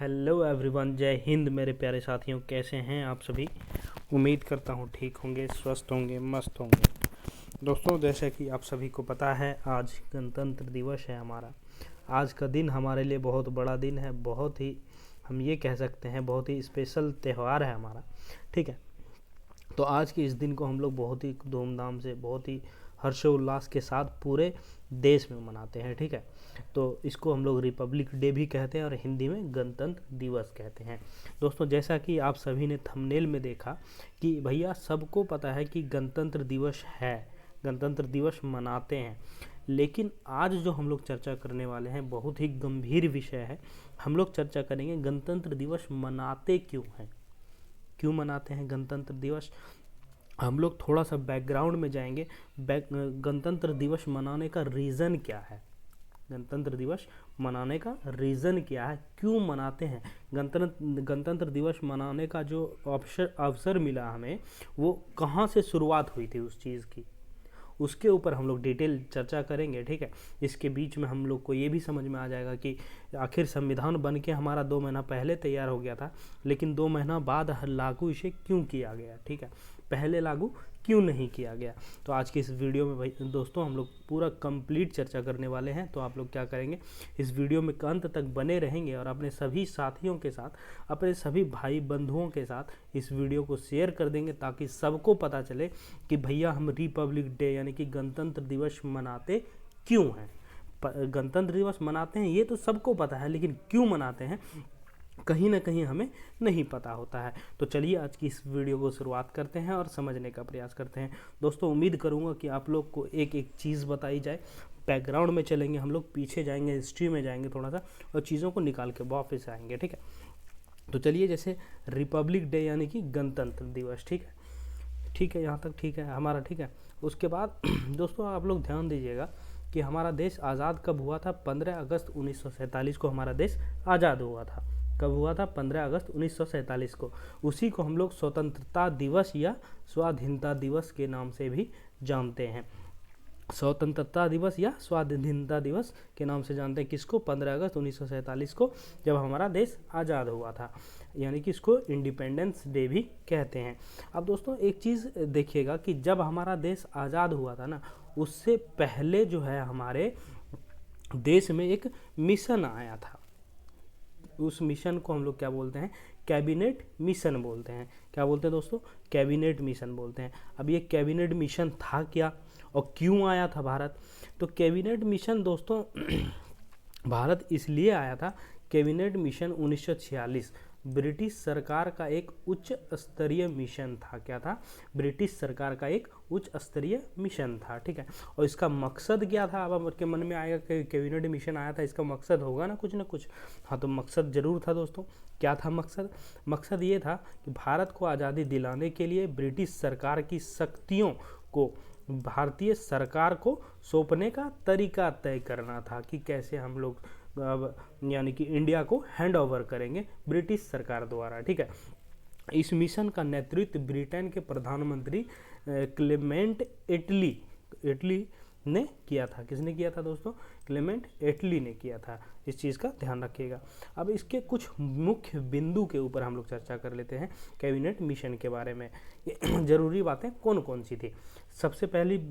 Hello everyone, जय हिंद मेरे प्यारे साथियों। कैसे हैं आप सभी? उम्मीद करता हूँ ठीक होंगे, स्वस्थ होंगे, मस्त होंगे। दोस्तों, जैसे कि आप सभी को पता है, आज गणतंत्र दिवस है हमारा। आज का दिन हमारे लिए बहुत बड़ा दिन है, बहुत ही, हम ये कह सकते हैं, बहुत ही स्पेशल त्यौहार है हमारा। ठीक है, तो आज के इस दिन को हम लोग बहुत ही धूमधाम से, बहुत ही हर्षोल्लास के साथ पूरे देश में मनाते हैं। ठीक है, तो इसको हम लोग रिपब्लिक डे भी कहते हैं और हिंदी में गणतंत्र दिवस कहते हैं। दोस्तों, जैसा कि आप सभी ने थंबनेल में देखा कि भैया सबको पता है कि गणतंत्र दिवस है, गणतंत्र दिवस मनाते हैं, लेकिन आज जो हम लोग चर्चा करने वाले हैं बहुत ही गंभीर विषय है। हम लोग चर्चा करेंगे गणतंत्र दिवस मनाते क्यों हैं, क्यों मनाते हैं गणतंत्र दिवस। हम लोग थोड़ा सा बैकग्राउंड में जाएंगे। गणतंत्र दिवस मनाने का रीज़न क्या है, गणतंत्र दिवस मनाने का रीज़न क्या है, क्यों मनाते हैं। गणतंत्र दिवस मनाने का जो अवसर मिला हमें, वो कहाँ से शुरुआत हुई थी उस चीज़ की, उसके ऊपर हम लोग डिटेल चर्चा करेंगे। ठीक है, इसके बीच में हम लोग को ये भी समझ में आ जाएगा कि आखिर संविधान बन के हमारा 2 महीना पहले तैयार हो गया था, लेकिन 2 महीना बाद लागू इसे क्यों किया गया। ठीक है, पहले लागू क्यों नहीं किया गया। तो आज की इस वीडियो में भाई दोस्तों हम लोग पूरा कंप्लीट चर्चा करने वाले हैं। तो आप लोग क्या करेंगे, इस वीडियो में अंत तक बने रहेंगे और अपने सभी साथियों के साथ, अपने सभी भाई बंधुओं के साथ इस वीडियो को शेयर कर देंगे, ताकि सबको पता चले कि भैया हम रिपब्लिक डे यानी कि गणतंत्र दिवस मनाते क्यों हैं। गणतंत्र दिवस मनाते हैं ये तो सबको पता है, लेकिन क्यों मनाते हैं कहीं ना कहीं हमें नहीं पता होता है। तो चलिए आज की इस वीडियो को शुरुआत करते हैं और समझने का प्रयास करते हैं। दोस्तों, उम्मीद करूंगा कि आप लोग को एक एक चीज़ बताई जाए। बैकग्राउंड में चलेंगे हम लोग, पीछे जाएंगे, हिस्ट्री में जाएंगे थोड़ा सा, और चीज़ों को निकाल के वापस आएंगे। ठीक है, तो चलिए, जैसे रिपब्लिक डे यानी कि गणतंत्र दिवस। ठीक है, ठीक है, यहाँ तक ठीक है हमारा। ठीक है, उसके बाद दोस्तों आप लोग ध्यान दीजिएगा कि हमारा देश आज़ाद कब हुआ था। 15 अगस्त 1947 को हमारा देश आज़ाद हुआ था। कब हुआ था? 15 अगस्त 1947 को। उसी को हम लोग स्वतंत्रता दिवस या स्वाधीनता दिवस के नाम से भी जानते हैं। स्वतंत्रता दिवस या स्वाधीनता दिवस के नाम से जानते हैं किसको? 15 अगस्त 1947 को, जब हमारा देश आज़ाद हुआ था, यानी कि इसको इंडिपेंडेंस डे भी कहते हैं। अब दोस्तों एक चीज़ देखिएगा कि जब हमारा देश आज़ाद हुआ था ना, उससे पहले जो है हमारे देश में एक मिशन आया था। उस मिशन को हम लोग क्या बोलते हैं? कैबिनेट मिशन बोलते हैं। क्या बोलते हैं दोस्तों? कैबिनेट मिशन बोलते हैं। अब ये कैबिनेट मिशन था क्या और क्यों आया था भारत? तो कैबिनेट मिशन दोस्तों भारत इसलिए आया था, कैबिनेट मिशन 1946 ब्रिटिश सरकार का एक उच्च स्तरीय मिशन था। क्या था? ब्रिटिश सरकार का एक उच्च स्तरीय मिशन था। ठीक है, और इसका मकसद क्या था? अब आपके मन में आएगा कि कैबिनेट मिशन आया था, इसका मकसद होगा ना कुछ। हाँ, तो मकसद जरूर था दोस्तों। क्या था मकसद? मकसद ये था कि भारत को आज़ादी दिलाने के लिए ब्रिटिश सरकार की शक्तियों को भारतीय सरकार को सौंपने का तरीका तय करना था, कि कैसे हम लोग यानी कि इंडिया को हैंड ओवर करेंगे ब्रिटिश सरकार द्वारा। ठीक है, इस मिशन का नेतृत्व ब्रिटेन के प्रधानमंत्री क्लेमेंट एटली ने किया था। किसने किया था दोस्तों? क्लेमेंट एटली ने किया था। इस चीज़ का ध्यान रखिएगा। अब इसके कुछ मुख्य बिंदु के ऊपर हम लोग चर्चा कर लेते हैं कैबिनेट मिशन के बारे में। जरूरी बातें कौन कौन सी थी? सबसे पहली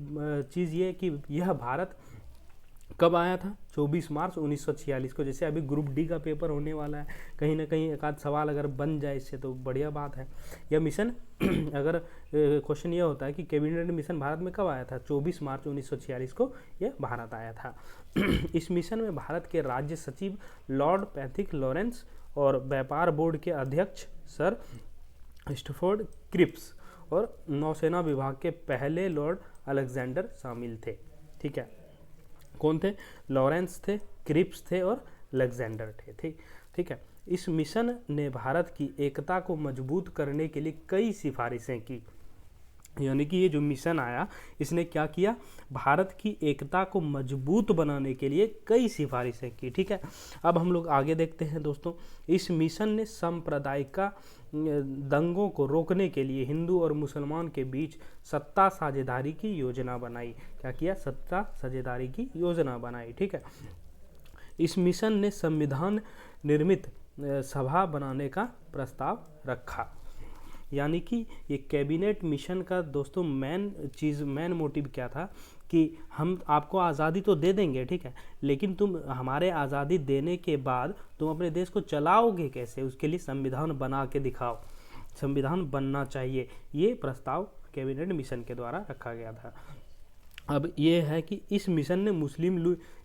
चीज़ ये कि यह भारत कब आया था? 24 मार्च 1946 को। जैसे अभी ग्रुप डी का पेपर होने वाला है, कहीं ना कहीं एक आध सवाल अगर बन जाए इससे तो बढ़िया बात है। यह मिशन अगर क्वेश्चन ये होता है कि कैबिनेट मिशन भारत में कब आया था? 24 मार्च 1946 को यह भारत आया था। इस मिशन में भारत के राज्य सचिव लॉर्ड पैथिक लॉरेंस और व्यापार बोर्ड के अध्यक्ष सर स्टफोर्ड क्रिप्स और नौसेना विभाग के पहले लॉर्ड अलेक्जेंडर शामिल थे। ठीक है, कौन थे? लॉरेंस थे, क्रिप्स थे और अलेक्जेंडर थे। ठीक है, इस मिशन ने भारत की एकता को मजबूत करने के लिए कई सिफारिशें की। यानी कि ये जो मिशन आया, इसने क्या किया? भारत की एकता को मजबूत बनाने के लिए कई सिफारिशें की। ठीक है, अब हम लोग आगे देखते हैं दोस्तों। इस मिशन ने सांप्रदायिक दंगों को रोकने के लिए हिंदू और मुसलमान के बीच सत्ता साझेदारी की योजना बनाई। क्या किया? सत्ता साझेदारी की योजना बनाई। ठीक है, इस मिशन ने संविधान निर्मित सभा बनाने का प्रस्ताव रखा। यानी कि ये कैबिनेट मिशन का दोस्तों मेन मोटिव क्या था कि हम आपको आज़ादी तो दे देंगे, ठीक है, लेकिन तुम हमारे आज़ादी देने के बाद तुम अपने देश को चलाओगे कैसे, उसके लिए संविधान बना के दिखाओ, संविधान बनना चाहिए। ये प्रस्ताव कैबिनेट मिशन के द्वारा रखा गया था। अब ये है कि इस मिशन ने मुस्लिम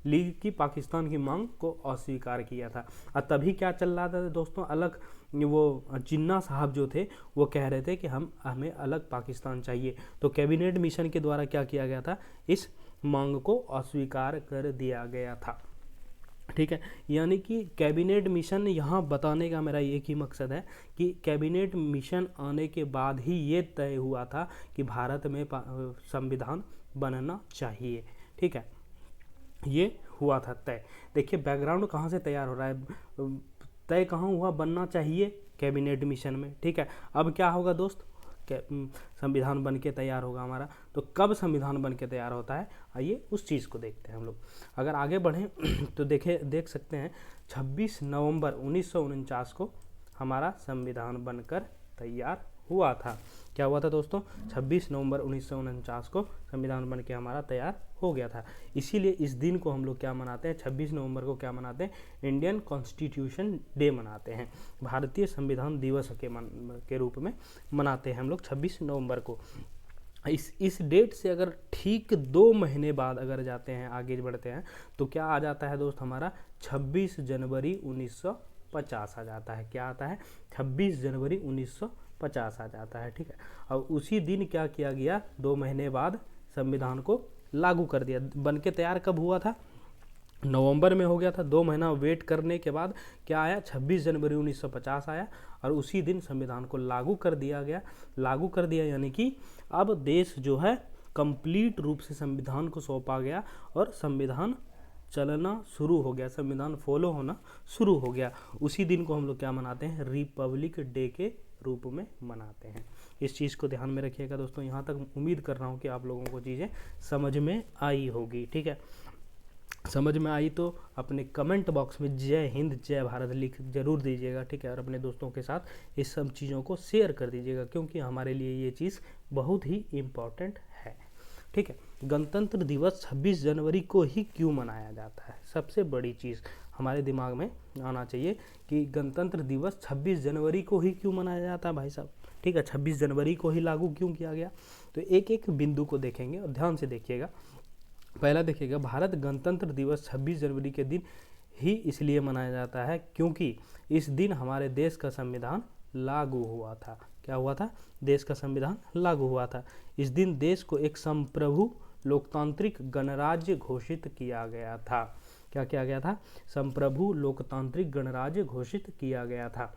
लीग की पाकिस्तान की मांग को अस्वीकार किया था। और तभी क्या चल रहा था दोस्तों, अलग वो जिन्ना साहब जो थे वो कह रहे थे कि हमें अलग पाकिस्तान चाहिए। तो कैबिनेट मिशन के द्वारा क्या किया गया था, इस मांग को अस्वीकार कर दिया गया था, ठीक है। यानी कि कैबिनेट मिशन यहाँ बताने का मेरा एक ही मकसद है कि कैबिनेट मिशन आने के बाद ही ये तय हुआ था कि भारत में संविधान बनना चाहिए, ठीक है, ये हुआ था तय। देखिए बैकग्राउंड कहाँ से तैयार हो रहा है, तय कहाँ हुआ बनना चाहिए, कैबिनेट मिशन में, ठीक है। अब क्या होगा दोस्त, संविधान बन के तैयार होगा हमारा। तो कब संविधान बन के तैयार होता है, आइए उस चीज़ को देखते हैं हम लोग। अगर आगे बढ़ें तो देख सकते हैं 26 नवंबर 1949 को हमारा संविधान बनकर तैयार हुआ था। क्या हुआ था दोस्तों, 26 नवंबर 1949 को संविधान बन के हमारा तैयार हो गया था। इसीलिए इस दिन को हम लोग क्या मनाते हैं, 26 नवंबर को क्या मनाते हैं, इंडियन कॉन्स्टिट्यूशन डे मनाते हैं, भारतीय संविधान दिवस के रूप में मनाते हैं हम लोग 26 नवंबर को। इस डेट से अगर ठीक 2 महीने बाद अगर जाते हैं, आगे बढ़ते हैं, तो क्या आ जाता है दोस्त, हमारा 26 जनवरी 1950 आ जाता है। क्या आता है, 26 जनवरी 1950 आ जाता है, ठीक है। और उसी दिन क्या किया गया, 2 महीने बाद संविधान को लागू कर दिया। बन के तैयार कब हुआ था, नवंबर में हो गया था। 2 महीना वेट करने के बाद क्या आया, 26 जनवरी 1950 आया और उसी दिन संविधान को लागू कर दिया गया। लागू कर दिया यानी कि अब देश जो है कंप्लीट रूप से संविधान को सौंपा गया और संविधान चलना शुरू हो गया, संविधान फॉलो होना शुरू हो गया। उसी दिन को हम लोग क्या मनाते हैं, रिपब्लिक डे के रूप में मनाते हैं। इस चीज़ को ध्यान में रखिएगा दोस्तों। यहाँ तक उम्मीद कर रहा हूँ कि आप लोगों को चीज़ें समझ में आई होगी, ठीक है। समझ में आई तो अपने कमेंट बॉक्स में जय हिंद जय भारत लिख जरूर दीजिएगा, ठीक है। और अपने दोस्तों के साथ इस सब चीज़ों को शेयर कर दीजिएगा, क्योंकि हमारे लिए ये चीज़ बहुत ही इम्पॉर्टेंट है, ठीक है। गणतंत्र दिवस 26 जनवरी को ही क्यों मनाया जाता है, सबसे बड़ी चीज़ हमारे दिमाग में आना चाहिए कि गणतंत्र दिवस 26 जनवरी को ही क्यों मनाया जाता है भाई साहब, ठीक है। 26 जनवरी को ही लागू क्यों किया गया, तो एक एक बिंदु को देखेंगे और ध्यान से देखिएगा। पहला देखिएगा, भारत गणतंत्र दिवस 26 जनवरी के दिन ही इसलिए मनाया जाता है क्योंकि इस दिन हमारे देश का संविधान लागू हुआ था। क्या हुआ था, देश का संविधान लागू हुआ था। इस दिन देश को एक संप्रभु लोकतांत्रिक गणराज्य घोषित किया गया था। क्या किया गया था, संप्रभु लोकतांत्रिक गणराज्य घोषित किया गया था।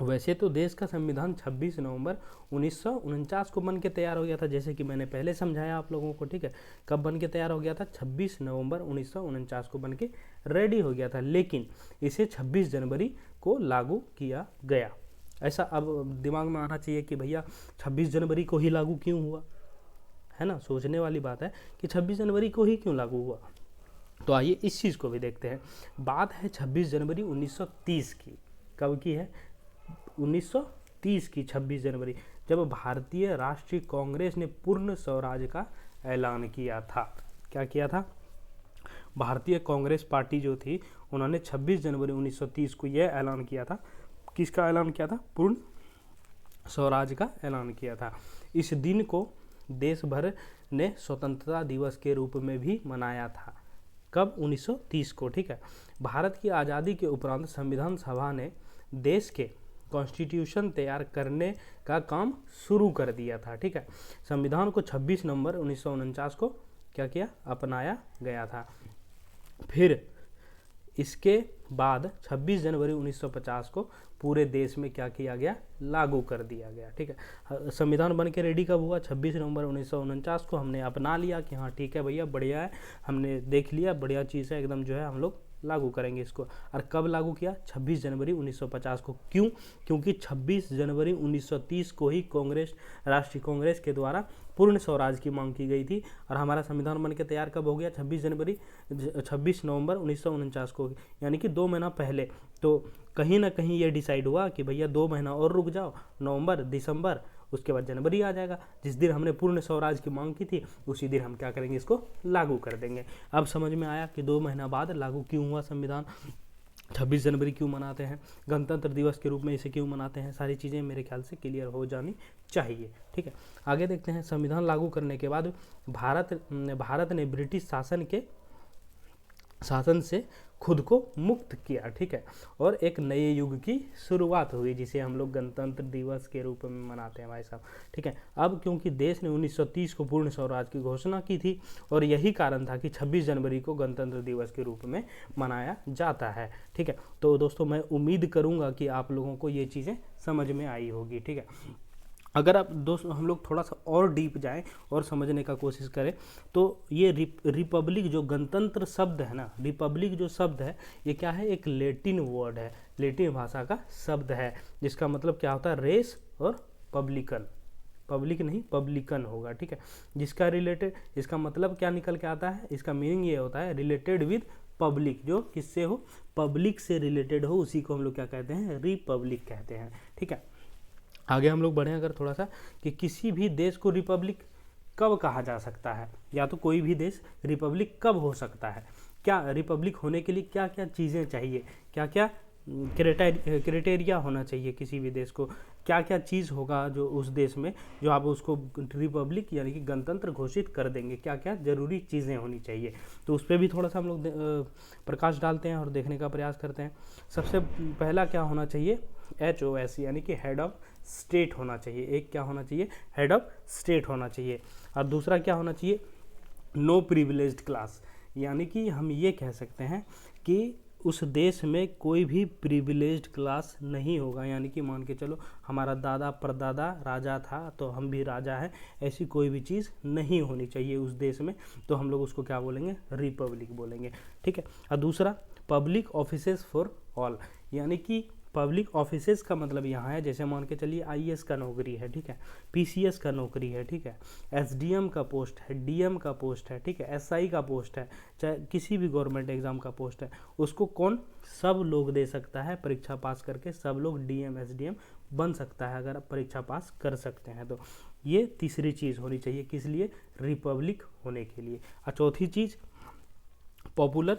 वैसे तो देश का संविधान 26 नवंबर 1949 को बन के तैयार हो गया था, जैसे कि मैंने पहले समझाया आप लोगों को, ठीक है। कब बन के तैयार हो गया था, 26 नवंबर 1949 को बन के रेडी हो गया था, लेकिन इसे 26 जनवरी को लागू किया गया। ऐसा अब दिमाग में आना चाहिए कि भैया 26 जनवरी को ही लागू क्यों हुआ, है ना। सोचने वाली बात है कि 26 जनवरी को ही क्यों लागू हुआ। तो आइए इस चीज़ को भी देखते हैं। बात है 26 जनवरी 1930 की। कब की है, 1930 की 26 जनवरी, जब भारतीय राष्ट्रीय कांग्रेस ने पूर्ण स्वराज का ऐलान किया था। क्या किया था, भारतीय कांग्रेस पार्टी जो थी उन्होंने 26 जनवरी 1930 को यह ऐलान किया था। किसका ऐलान किया था, पूर्ण स्वराज का ऐलान किया था। इस दिन को देश भर ने स्वतंत्रता दिवस के रूप में भी मनाया था। कब, 1930 को, ठीक है। भारत की आज़ादी के उपरांत संविधान सभा ने देश के कॉन्स्टिट्यूशन तैयार करने का काम शुरू कर दिया था, ठीक है। संविधान को 26 नवंबर 1949 को क्या किया, अपनाया गया था। फिर इसके बाद 26 जनवरी 1950 को पूरे देश में क्या किया गया, लागू कर दिया गया, ठीक है। संविधान बन के रेडी कब हुआ, 26 नवंबर 1949 को हमने अपना लिया कि हाँ ठीक है भैया बढ़िया है, हमने देख लिया, बढ़िया चीज़ है एकदम, जो है हम लोग लागू करेंगे इसको। और कब लागू किया? 26 जनवरी 1950 को। क्यों? क्योंकि 26 जनवरी 1930 को ही राष्ट्रीय कांग्रेस के द्वारा पूर्ण स्वराज की मांग की गई थी। और हमारा संविधान बन के तैयार कब हो गया? 26 नवंबर 1949 को, यानी कि 2 महीना पहले। तो कहीं ना कहीं ये डिसाइड हुआ कि भैया 2 महीना और रुक जाओ, नवंबर, दिसंबर, उसके बाद जनवरी आ जाएगा। जिस दिन हमने पूर्ण स्वराज की मांग की थी उसी दिन हम क्या करेंगे? इसको लागू कर देंगे। अब समझ में आया कि 2 महीना बाद लागू क्यों हुआ संविधान, 26 जनवरी क्यों मनाते हैं, गणतंत्र दिवस के रूप में इसे क्यों मनाते हैं। सारी चीज़ें मेरे ख्याल से क्लियर हो जानी चाहिए। ठीक है, आगे देखते हैं। संविधान लागू करने के बाद भारत ने ब्रिटिश शासन से खुद को मुक्त किया। ठीक है, और एक नए युग की शुरुआत हुई जिसे हम लोग गणतंत्र दिवस के रूप में मनाते हैं भाई साहब। ठीक है, अब क्योंकि देश ने 1930 को पूर्ण स्वराज की घोषणा की थी और यही कारण था कि 26 जनवरी को गणतंत्र दिवस के रूप में मनाया जाता है। ठीक है, तो दोस्तों मैं उम्मीद करूंगा कि आप लोगों को ये चीज़ें समझ में आई होगी। ठीक है, अगर आप दोस्तों हम लोग थोड़ा सा और डीप जाएं और समझने का कोशिश करें तो ये रिपब्लिक जो गणतंत्र शब्द है ना, रिपब्लिक जो शब्द है ये क्या है? एक लैटिन वर्ड है, लैटिन भाषा का शब्द है, जिसका मतलब क्या होता है? रेस और पब्लिकन, पब्लिक नहीं पब्लिकन होगा। ठीक है, जिसका रिलेटेड, इसका मतलब क्या निकल के आता है? इसका मीनिंग ये होता है रिलेटेड विद पब्लिक, जो किससे हो? पब्लिक से रिलेटेड हो, उसी को हम लोग क्या कहते हैं? रिपब्लिक कहते हैं। ठीक है, आगे हम लोग बढ़े अगर थोड़ा सा कि किसी भी देश को रिपब्लिक कब कहा जा सकता है, या तो कोई भी देश रिपब्लिक कब हो सकता है, क्या रिपब्लिक होने के लिए क्या क्या चीज़ें चाहिए, क्या क्या क्राइटेरिया होना चाहिए किसी भी देश को, क्या क्या चीज़ होगा जो उस देश में जो आप उसको रिपब्लिक यानी कि गणतंत्र घोषित कर देंगे, क्या क्या जरूरी चीज़ें होनी चाहिए। तो उस पर भी थोड़ा सा हम लोग प्रकाश डालते हैं और देखने का प्रयास करते हैं। सबसे पहला क्या होना चाहिए? HOS यानी कि हेड ऑफ स्टेट होना चाहिए। एक क्या होना चाहिए? हेड ऑफ स्टेट होना चाहिए। और दूसरा क्या होना चाहिए? नो प्रिविलेज्ड क्लास, यानी कि हम ये कह सकते हैं कि उस देश में कोई भी प्रिविलेज्ड क्लास नहीं होगा, यानी कि मान के चलो हमारा दादा परदादा राजा था तो हम भी राजा हैं, ऐसी कोई भी चीज़ नहीं होनी चाहिए उस देश में। तो हम लोग उसको क्या बोलेंगे? रिपब्लिक बोलेंगे। ठीक है, और दूसरा पब्लिक ऑफिसेस फॉर ऑल, यानी कि पब्लिक ऑफिसेस का मतलब यहाँ है जैसे मान के चलिए IAS का नौकरी है, ठीक है, PCS का नौकरी है, ठीक है, SDM का पोस्ट है, DM का पोस्ट है, ठीक है, SI का पोस्ट है, चाहे किसी भी गवर्नमेंट एग्जाम का पोस्ट है, उसको कौन? सब लोग दे सकता है। परीक्षा पास करके सब लोग DM SDM बन सकता है अगर आप परीक्षा पास कर सकते हैं तो। ये तीसरी चीज़ होनी चाहिए, किस लिए? रिपब्लिक होने के लिए। और चौथी चीज़ पॉपुलर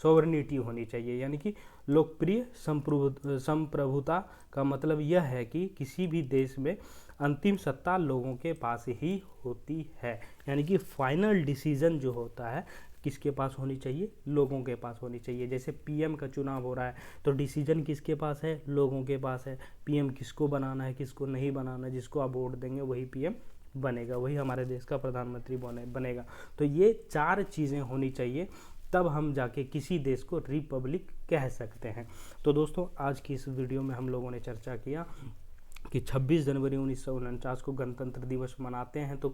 सॉवरेनिटी होनी चाहिए, यानी कि लोकप्रिय संप्रभुता का मतलब यह है कि किसी भी देश में अंतिम सत्ता लोगों के पास ही होती है, यानी कि फाइनल डिसीजन जो होता है किसके पास होनी चाहिए? लोगों के पास होनी चाहिए। जैसे PM का चुनाव हो रहा है तो डिसीजन किसके पास है? लोगों के पास है। PM किसको बनाना है, किसको नहीं बनाना है, जिसको आप वोट देंगे वही PM बनेगा, वही हमारे देश का प्रधानमंत्री बनेगा। तो ये 4 चीज़ें होनी चाहिए, तब हम जाके किसी देश को रिपब्लिक कह सकते हैं। तो दोस्तों आज की इस वीडियो में हम लोगों ने चर्चा किया कि 26 जनवरी 1949 को गणतंत्र दिवस मनाते हैं तो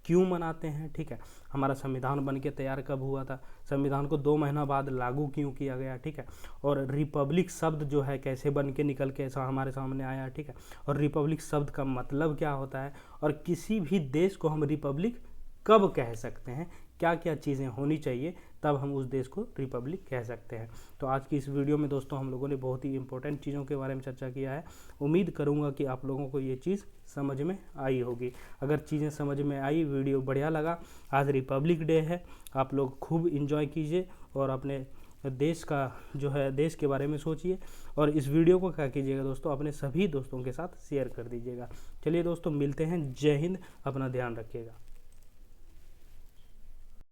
क्यों मनाते हैं। ठीक है, हमारा संविधान बन के तैयार कब हुआ था, संविधान को 2 महीना बाद लागू क्यों किया गया, ठीक है, और रिपब्लिक शब्द जो है कैसे बन के निकल के ऐसा हमारे सामने आया, ठीक है, और रिपब्लिक शब्द का मतलब क्या होता है, और किसी भी देश को हम रिपब्लिक कब कह सकते हैं, क्या क्या चीज़ें होनी चाहिए तब हम उस देश को रिपब्लिक कह सकते हैं। तो आज की इस वीडियो में दोस्तों हम लोगों ने बहुत ही इंपॉर्टेंट चीज़ों के बारे में चर्चा किया है। उम्मीद करूंगा कि आप लोगों को ये चीज़ समझ में आई होगी। अगर चीज़ें समझ में आई, वीडियो बढ़िया लगा, आज रिपब्लिक डे है, आप लोग खूब इंजॉय कीजिए और अपने देश का जो है देश के बारे में सोचिए, और इस वीडियो को क्या कीजिएगा दोस्तों, अपने सभी दोस्तों के साथ शेयर कर दीजिएगा। चलिए दोस्तों मिलते हैं, जय हिंद, अपना ध्यान रखिएगा।